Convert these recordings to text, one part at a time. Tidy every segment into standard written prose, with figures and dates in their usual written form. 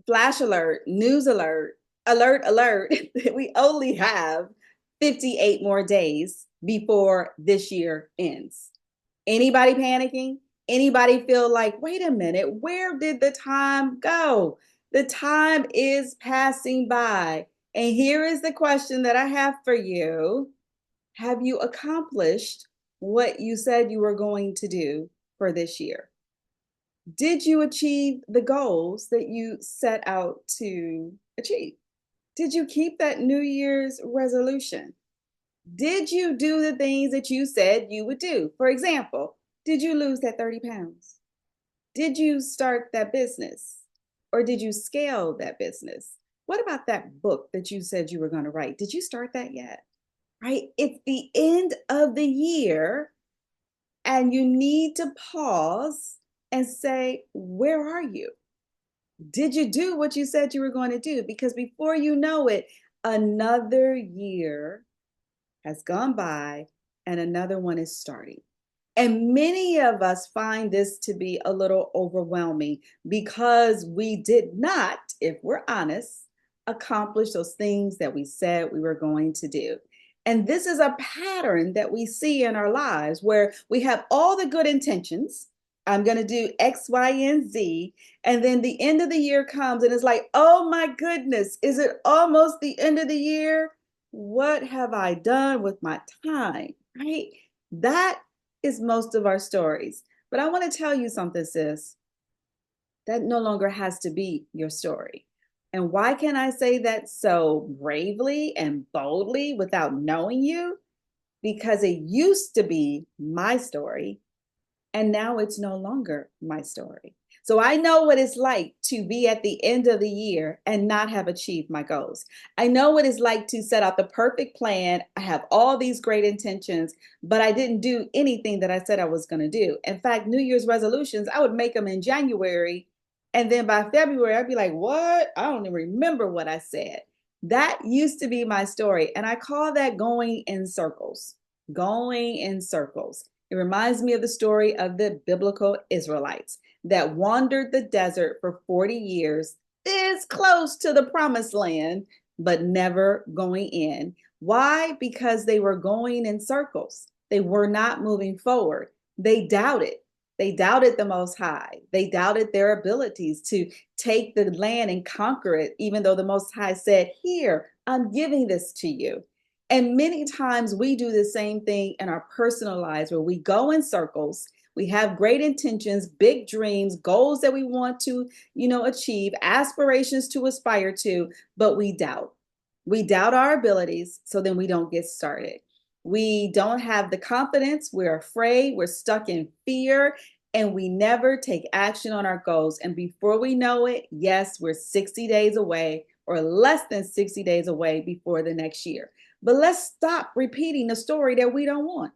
flash alert, news alert, alert, alert. We only have 58 more days before this year ends. Anybody panicking? Anybody feel like, wait a minute, where did the time go? The time is passing by. And here is the question that I have for you. Have you accomplished what you said you were going to do for this year? Did you achieve the goals that you set out to achieve? Did you keep that New Year's resolution? Did you do the things that you said you would do? For example, did you lose that 30 pounds? Did you start that business? Or did you scale that business? What about that book that you said you were going to write? Did you start that yet? Right? It's the end of the year, and you need to pause and say, where are you? Did you do what you said you were going to do? Because before you know it, another year has gone by and another one is starting. And many of us find this to be a little overwhelming because we did not, if we're honest, accomplish those things that we said we were going to do. And this is a pattern that we see in our lives where we have all the good intentions. I'm going to do X, Y, and Z. And then the end of the year comes and it's like, oh my goodness, is it almost the end of the year? What have I done with my time? Right? That is most of our stories. But I want to tell you something, sis. That no longer has to be your story. And why can I say that so bravely and boldly without knowing you? Because it used to be my story, and now it's no longer my story. So I know what it's like to be at the end of the year and not have achieved my goals. I know what it's like to set out the perfect plan. I have all these great intentions, but I didn't do anything that I said I was going to do. In fact, New Year's resolutions, I would make them in January. And then by February, I'd be like, what? I don't even remember what I said. That used to be my story. And I call that going in circles. Going in circles. It reminds me of the story of the biblical Israelites that wandered the desert for 40 years, this close to the promised land, but never going in. Why? Because they were going in circles. They were not moving forward. They doubted. They doubted the Most High. They doubted their abilities to take the land and conquer it, even though the Most High said, here, I'm giving this to you. And many times we do the same thing in our personal lives where we go in circles. We have great intentions, big dreams, goals that we want to, achieve, aspirations to aspire to, but we doubt. We doubt our abilities, so then we don't get started. We don't have the confidence. We're afraid. We're stuck in fear, and we never take action on our goals. And before we know it, yes, we're 60 days away or less than 60 days away before the next year. But let's stop repeating the story that we don't want.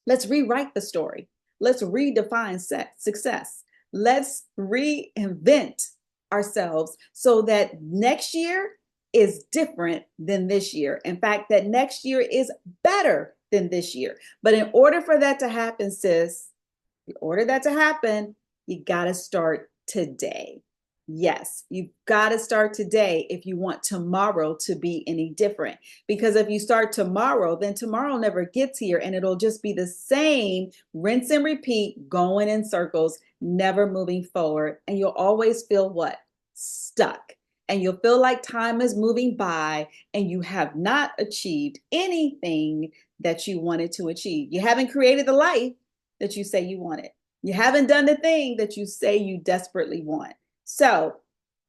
Let's rewrite the story. Let's redefine success. Let's reinvent ourselves so that next year is different than this year. In fact, that next year is better than this year. But in order for that to happen, sis, in order that to happen, you got to start today. Yes, you've got to start today if you want tomorrow to be any different. Because if you start tomorrow, then tomorrow never gets here and it'll just be the same rinse and repeat, going in circles, never moving forward. And you'll always feel what? Stuck. And you'll feel like time is moving by and you have not achieved anything that you wanted to achieve. You haven't created the life that you say you wanted. You haven't done the thing that you say you desperately want. So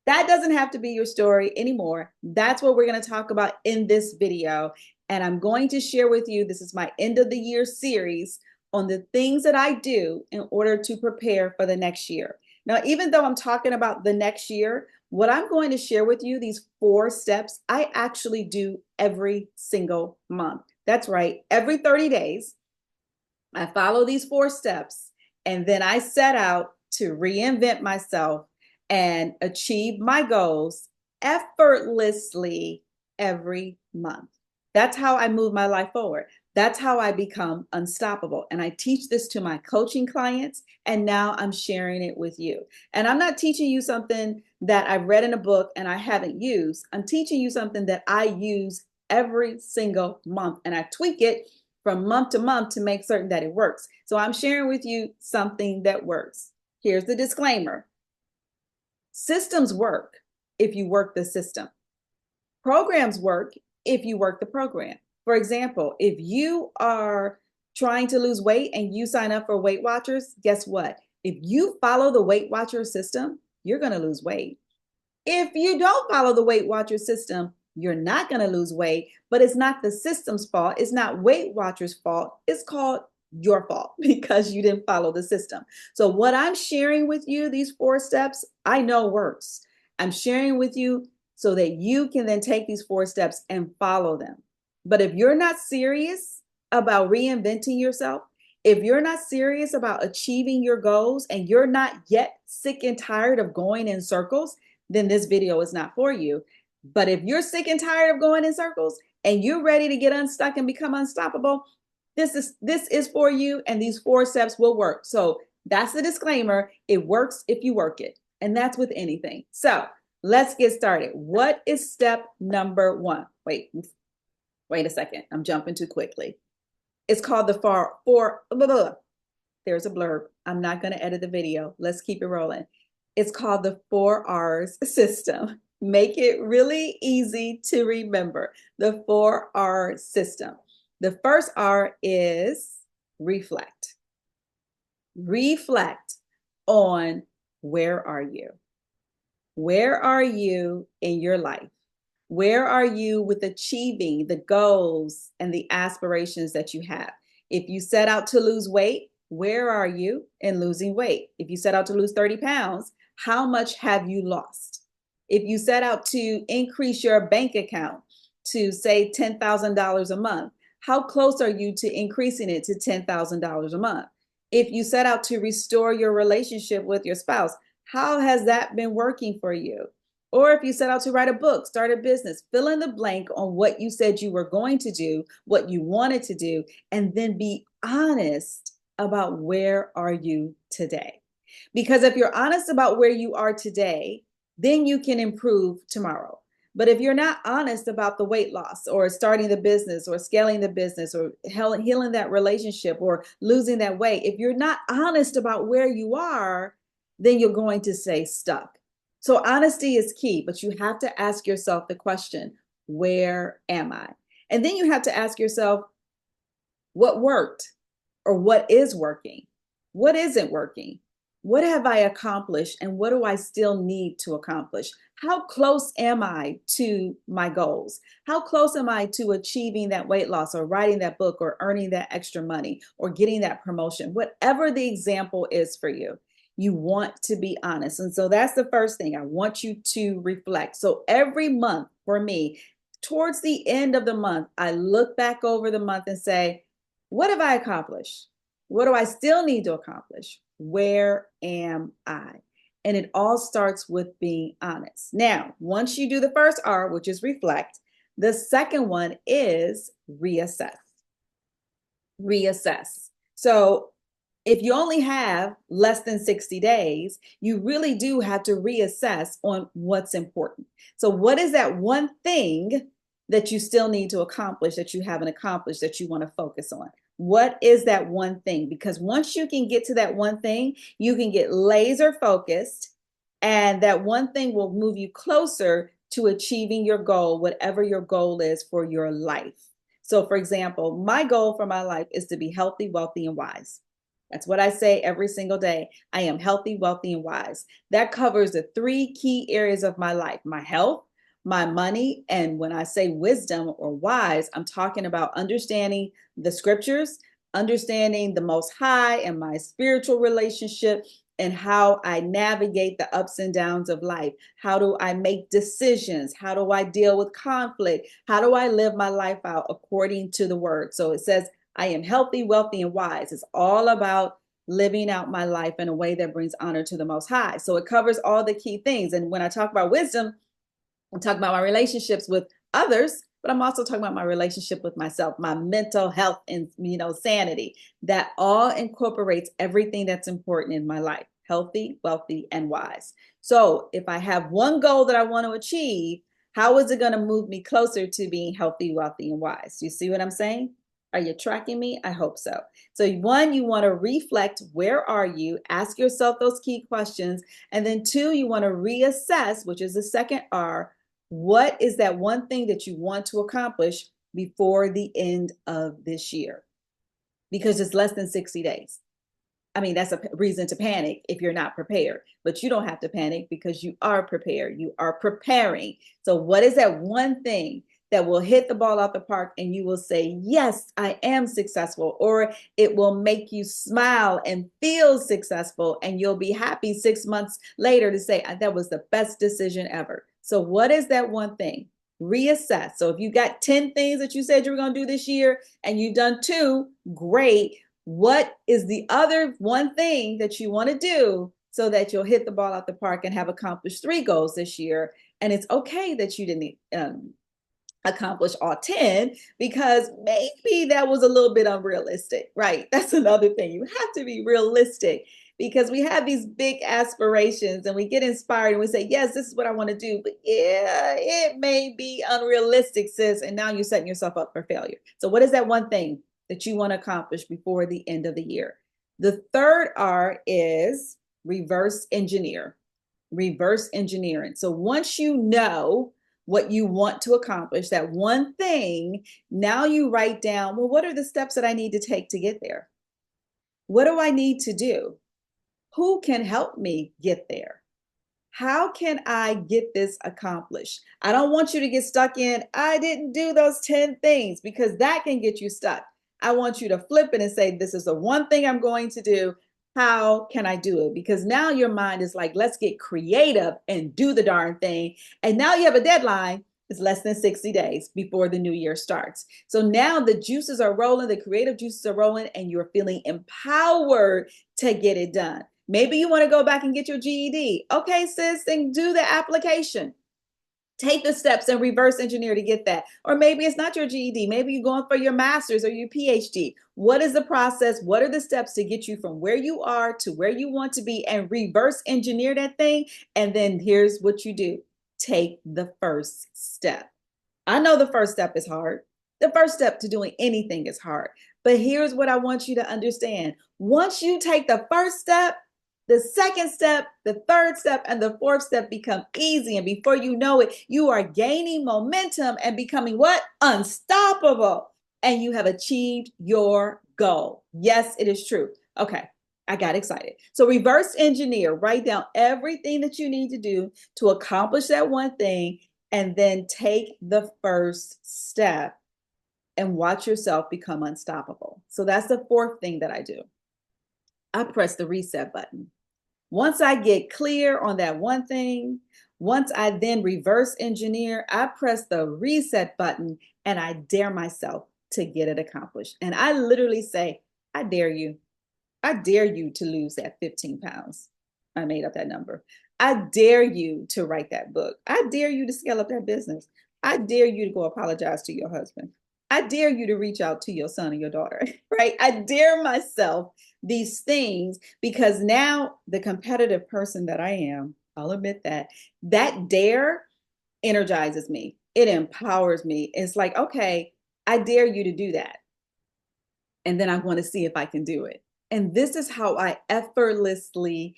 that doesn't have to be your story anymore. That's what we're going to talk about in this video. And I'm going to share with you, this is my end of the year series on the things that I do in order to prepare for the next year. Now, even though I'm talking about the next year, what I'm going to share with you, these 4 steps, I actually do every single month. That's right. Every 30 days, I follow these 4 steps, and then I set out to reinvent myself and achieve my goals effortlessly every month. That's how I move my life forward. That's how I become unstoppable. And I teach this to my coaching clients, and now I'm sharing it with you. And I'm not teaching you something that I've read in a book and I haven't used. I'm teaching you something that I use every single month, and I tweak it from month to month to make certain that it works. So I'm sharing with you something that works. Here's the disclaimer. Systems work if you work the system. Programs work if you work the program. For example, if you are trying to lose weight and you sign up for Weight Watchers, guess what? If you follow the Weight Watchers system, you're going to lose weight. If you don't follow the Weight Watchers system, you're not going to lose weight, but it's not the system's fault. It's not Weight Watchers' fault. It's called your fault because you didn't follow the system. So what I'm sharing with you, these 4 steps, I know works. I'm sharing with you so that you can then take these 4 steps and follow them. But if you're not serious about reinventing yourself, if you're not serious about achieving your goals and you're not yet sick and tired of going in circles, then this video is not for you. But if you're sick and tired of going in circles and you're ready to get unstuck and become unstoppable, this is for you, and these 4 steps will work. So that's the disclaimer. It works if you work it. And that's with anything. So let's get started. What is step number 1? Wait a second. I'm jumping too quickly. It's called there's a blurb. I'm not going to edit the video. Let's keep it rolling. It's called the 4 R's system. Make it really easy to remember. The 4 R system. The first R is reflect. Reflect on where are you? Where are you in your life? Where are you with achieving the goals and the aspirations that you have? If you set out to lose weight, where are you in losing weight? If you set out to lose 30 pounds, how much have you lost? If you set out to increase your bank account to say $10,000 a month, how close are you to increasing it to $10,000 a month? If you set out to restore your relationship with your spouse, how has that been working for you? Or if you set out to write a book, start a business, fill in the blank on what you said you were going to do, what you wanted to do, and then be honest about where are you today. Because if you're honest about where you are today, then you can improve tomorrow. But if you're not honest about the weight loss or starting the business or scaling the business or healing that relationship or losing that weight, if you're not honest about where you are, then you're going to stay stuck. So honesty is key, but you have to ask yourself the question, where am I? And then you have to ask yourself, what worked or what is working? What isn't working? What have I accomplished and what do I still need to accomplish? How close am I to my goals? How close am I to achieving that weight loss or writing that book or earning that extra money or getting that promotion? Whatever the example is for you, you want to be honest. And so that's the first thing. I want you to reflect. So every month for me, towards the end of the month, I look back over the month and say, what have I accomplished? What do I still need to accomplish? Where am I? And it all starts with being honest. Now, once you do the first R, which is reflect, the second one is reassess. Reassess. So if you only have less than 60 days, you really do have to reassess on what's important. So what is that one thing that you still need to accomplish that you haven't accomplished that you want to focus on? What is that one thing? Because once you can get to that one thing, you can get laser focused, and that one thing will move you closer to achieving your goal, whatever your goal is for your life. So for example, my goal for my life is to be healthy, wealthy, and wise. That's what I say every single day. I am healthy, wealthy, and wise. That covers the 3 key areas of my life: my health, my money, and when I say wisdom or wise, I'm talking about understanding the scriptures, understanding the Most High and my spiritual relationship, and how I navigate the ups and downs of life. How do I make decisions? How do I deal with conflict? How do I live my life out according to the word? So it says, I am healthy, wealthy, and wise. It's all about living out my life in a way that brings honor to the Most High. So it covers all the key things. And when I talk about wisdom, I'm talking about my relationships with others, but I'm also talking about my relationship with myself, my mental health and, sanity. That all incorporates everything that's important in my life: healthy, wealthy, and wise. So if I have one goal that I want to achieve, how is it going to move me closer to being healthy, wealthy, and wise? You see what I'm saying? Are you tracking me? I hope so. So one, you want to reflect. Where are you? Ask yourself those key questions. And then two, you want to reassess, which is the second R. What is that one thing that you want to accomplish before the end of this year? Because it's less than 60 days. I mean, that's a reason to panic if you're not prepared, but you don't have to panic because you are prepared. You are preparing. So what is that one thing that will hit the ball out the park and you will say, yes, I am successful, or it will make you smile and feel successful, and you'll be happy 6 months later to say, that was the best decision ever. So what is that one thing? Reassess. So if you got 10 things that you said you were going to do this year and you've done 2, great. What is the other one thing that you want to do so that you'll hit the ball out the park and have accomplished 3 goals this year? And it's okay that you didn't accomplish all 10, because maybe that was a little bit unrealistic, right? That's another thing. You have to be realistic, because we have these big aspirations and we get inspired and we say, yes, this is what I want to do. But yeah, it may be unrealistic, sis. And now you're setting yourself up for failure. So what is that one thing that you want to accomplish before the end of the year? The third R is reverse engineer. Reverse engineering. So once you know what you want to accomplish, that one thing, now you write down, well, what are the steps that I need to take to get there? What do I need to do? Who can help me get there? How can I get this accomplished? I don't want you to get stuck in, I didn't do those 10 things, because that can get you stuck. I want you to flip it and say, this is the one thing I'm going to do. How can I do it? Because now your mind is like, let's get creative and do the darn thing. And now you have a deadline. It's less than 60 days before the new year starts. So now the juices are rolling, the creative juices are rolling, and you're feeling empowered to get it done. Maybe you want to go back and get your GED. Okay, sis, then do the application. Take the steps and reverse engineer to get that. Or maybe it's not your GED. Maybe you're going for your master's or your PhD. What is the process? What are the steps to get you from where you are to where you want to be, and reverse engineer that thing? And then here's what you do. Take the first step. I know the first step is hard. The first step to doing anything is hard. But here's what I want you to understand. Once you take the first step, the second step, the third step, and the fourth step become easy. And before you know it, you are gaining momentum and becoming what? Unstoppable. And you have achieved your goal. Yes, it is true. Okay, I got excited. So reverse engineer, write down everything that you need to do to accomplish that one thing, and then take the first step and watch yourself become unstoppable. So that's the fourth thing that I do. I press the reset button. Once I get clear on that one thing, once I then reverse engineer, I press the reset button and I dare myself to get it accomplished. And I literally say, I dare you. I dare you to lose that 15 pounds. I made up that number. I dare you to write that book. I dare you to scale up that business. I dare you to go apologize to your husband. I dare you to reach out to your son or your daughter, right? I dare myself these things, because now the competitive person that I am, I'll admit that dare energizes me. It empowers me. It's like, okay, I dare you to do that. And then I want to see if I can do it. And this is how I effortlessly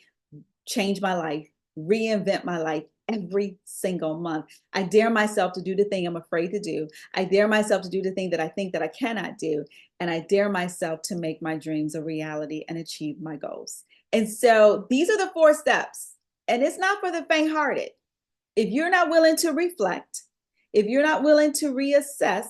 change my life, reinvent my life every single month. I dare myself to do the thing I'm afraid to do. I dare myself to do the thing that I think that I cannot do. And I dare myself to make my dreams a reality and achieve my goals. And so these are the 4 steps. And it's not for the faint-hearted. If you're not willing to reflect, if you're not willing to reassess,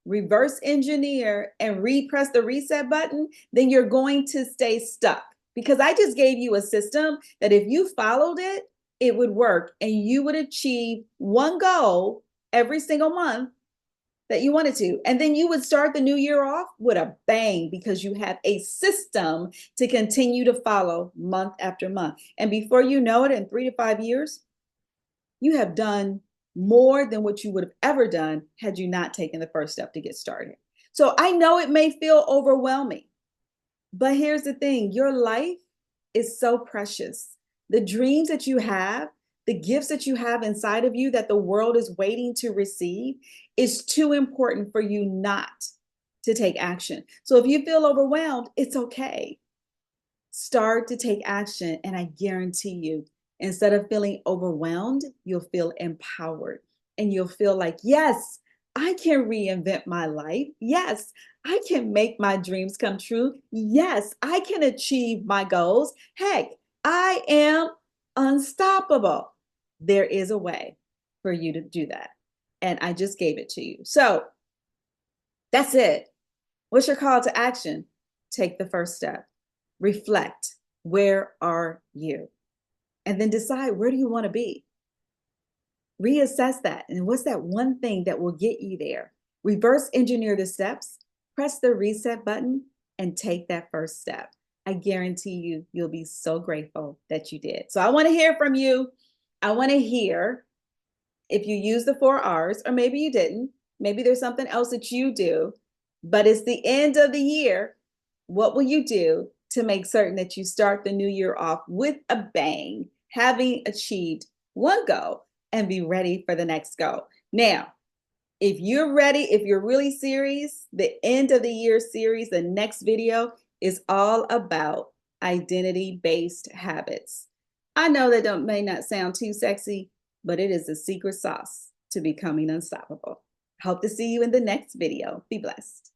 reverse engineer, and press the reset button, then you're going to stay stuck. Because I just gave you a system that if you followed it, it would work, and you would achieve one goal every single month that you wanted to. And then you would start the new year off with a bang, because you have a system to continue to follow month after month. And before you know it, in 3 to 5 years, you have done more than what you would have ever done had you not taken the first step to get started. So I know it may feel overwhelming, but here's the thing, your life is so precious. The dreams that you have, the gifts that you have inside of you that the world is waiting to receive is too important for you not to take action. So if you feel overwhelmed, it's okay. Start to take action, and I guarantee you, instead of feeling overwhelmed, you'll feel empowered and you'll feel like, yes, I can reinvent my life. Yes, I can make my dreams come true. Yes, I can achieve my goals. Heck, I am unstoppable. There is a way for you to do that. And I just gave it to you. So that's it. What's your call to action? Take the first step. Reflect. Where are you? And then decide, where do you want to be? Reassess that. And what's that one thing that will get you there? Reverse engineer the steps, press the reset button, and take that first step. I guarantee you, you'll be so grateful that you did. So I want to hear from you. I want to hear if you use the 4 R's, or maybe you didn't. Maybe there's something else that you do, but it's the end of the year. What will you do to make certain that you start the new year off with a bang, having achieved one goal and be ready for the next goal? Now, if you're ready, if you're really serious, the end of the year series, the next video is all about identity-based habits. I know that may not sound too sexy, but it is the secret sauce to becoming unstoppable. Hope to see you in the next video. Be blessed.